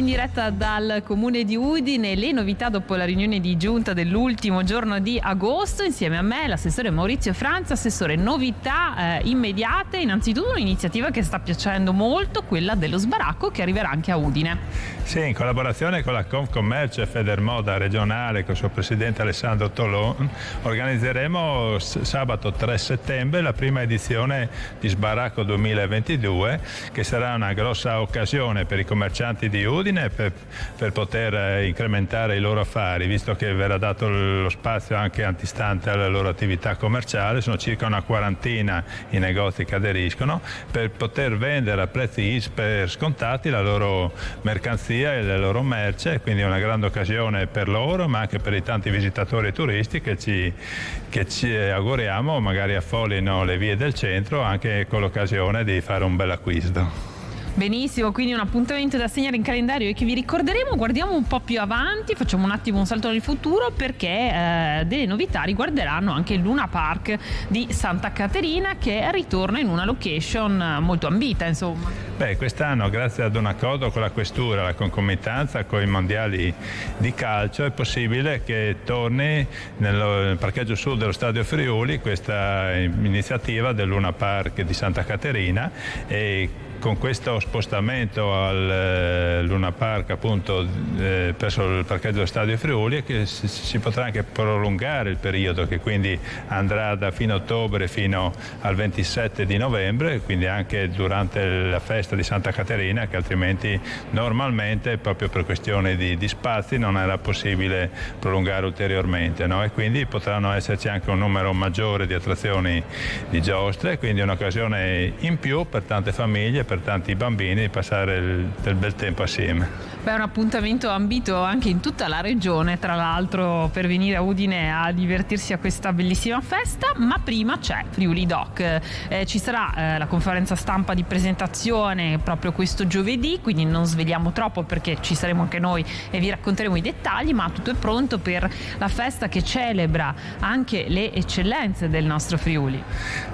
diretta dal Comune di Udine, le novità dopo la riunione di giunta dell'ultimo giorno di agosto. Insieme a me l'assessore Maurizio Franza. Assessore, novità immediate, innanzitutto un'iniziativa che sta piacendo molto, quella dello sbaracco, che arriverà anche a Udine. Sì, in collaborazione con la Confcommercio e Federmoda regionale, con il suo presidente Alessandro Tolon, organizzeremo sabato 3 settembre la prima edizione di Sbaracco 2022, che sarà una grossa occasione per i commercianti di Udine per poter incrementare i loro affari, visto che verrà dato lo spazio anche antistante alla loro attività commerciale. Sono circa una quarantina i negozi che aderiscono, per poter vendere a prezzi ISPE scontati la loro mercanzia e la loro merce, quindi è una grande occasione per loro, ma anche per i tanti visitatori e turisti che ci auguriamo magari affollino le vie del centro anche con l'occasione di fare un bel acquisto. Benissimo, quindi un appuntamento da segnare in calendario e che vi ricorderemo. Guardiamo un po' più avanti, facciamo un attimo un salto nel futuro, perché delle novità riguarderanno anche il Luna Park di Santa Caterina, che ritorna in una location molto ambita, insomma. Quest'anno, grazie ad un accordo con la Questura, la concomitanza con i mondiali di calcio, è possibile che torni nel parcheggio sud dello Stadio Friuli questa iniziativa del Luna Park di Santa Caterina, e con questo spostamento al Luna Park appunto presso il parcheggio dello Stadio Friuli, che si potrà anche prolungare il periodo, che quindi andrà da fine ottobre fino al 27 di novembre, quindi anche durante la festa di Santa Caterina, che altrimenti normalmente proprio per questioni di spazi non era possibile prolungare ulteriormente, no? E quindi potranno esserci anche un numero maggiore di attrazioni di giostre, quindi un'occasione in più per tante famiglie, per tanti bambini, di passare del bel tempo assieme. È un appuntamento ambito anche in tutta la regione, tra l'altro, per venire a Udine a divertirsi a questa bellissima festa. Ma prima c'è Friuli Doc, ci sarà la conferenza stampa di presentazione proprio questo giovedì, quindi non sveliamo troppo perché ci saremo anche noi e vi racconteremo i dettagli, ma tutto è pronto per la festa che celebra anche le eccellenze del nostro Friuli.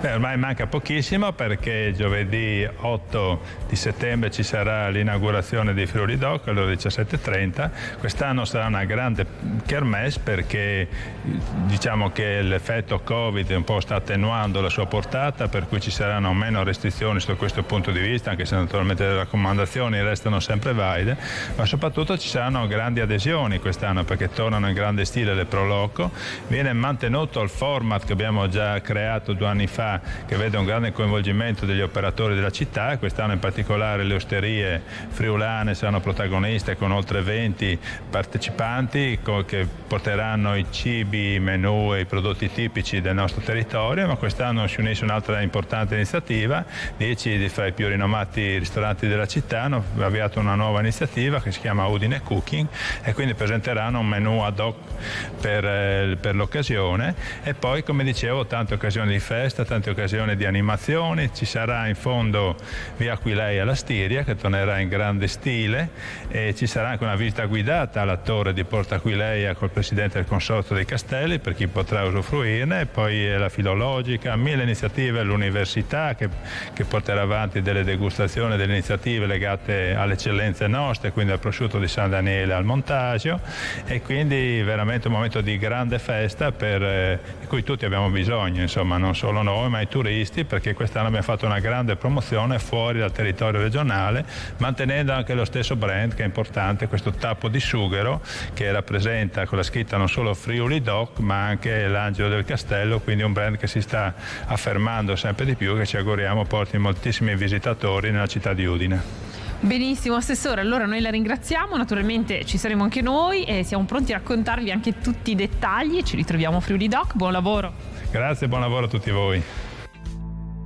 Ormai manca pochissimo, perché giovedì 8 di settembre ci sarà l'inaugurazione di Friuli Doc alle ore 17:30. Quest'anno sarà una grande kermesse, perché diciamo che l'effetto Covid un po' sta attenuando la sua portata, per cui ci saranno meno restrizioni su questo punto di vista, anche se naturalmente le raccomandazioni restano sempre valide, ma soprattutto ci saranno grandi adesioni quest'anno, perché tornano in grande stile le Pro Loco. Viene mantenuto il format che abbiamo già creato 2 anni fa, che vede un grande coinvolgimento degli operatori della città. Quest'anno in particolare le osterie friulane saranno protagoniste, con oltre 20 partecipanti che porteranno i cibi, i menù e i prodotti tipici del nostro territorio. Ma quest'anno si unisce un'altra importante iniziativa: 10 fra i più rinomati ristoranti della città hanno avviato una nuova iniziativa che si chiama Udine Cooking, e quindi presenteranno un menù ad hoc per l'occasione. E poi, come dicevo, tante occasioni di festa, tante occasioni di animazioni. Ci sarà in fondo via Aquileia alla Stiria, che tornerà in grande stile, e ci sarà anche una visita guidata alla torre di Porta Aquileia col presidente del Consorzio dei Castelli, per chi potrà usufruirne. E poi la filologica, 1000 iniziative all'università che porterà avanti delle degustazioni, delle iniziative legate alle eccellenze nostre, quindi al prosciutto di San Daniele, al montaggio. E quindi veramente un momento di grande festa di cui tutti abbiamo bisogno, insomma, non solo noi ma i turisti, perché quest'anno abbiamo fatto una grande promozione fuori dal territorio regionale, mantenendo anche lo stesso brand, che è importante, questo tappo di sughero che rappresenta con la scritta non solo Friuli Doc ma anche l'Angelo del Castello, quindi un brand che si sta affermando sempre di più, che ci auguriamo porti moltissimi visitatori nella città di Udine. Benissimo, Assessore, allora noi la ringraziamo, naturalmente ci saremo anche noi e siamo pronti a raccontarvi anche tutti i dettagli. Ci ritroviamo a Friuli Doc, buon lavoro. Grazie, buon lavoro a tutti voi.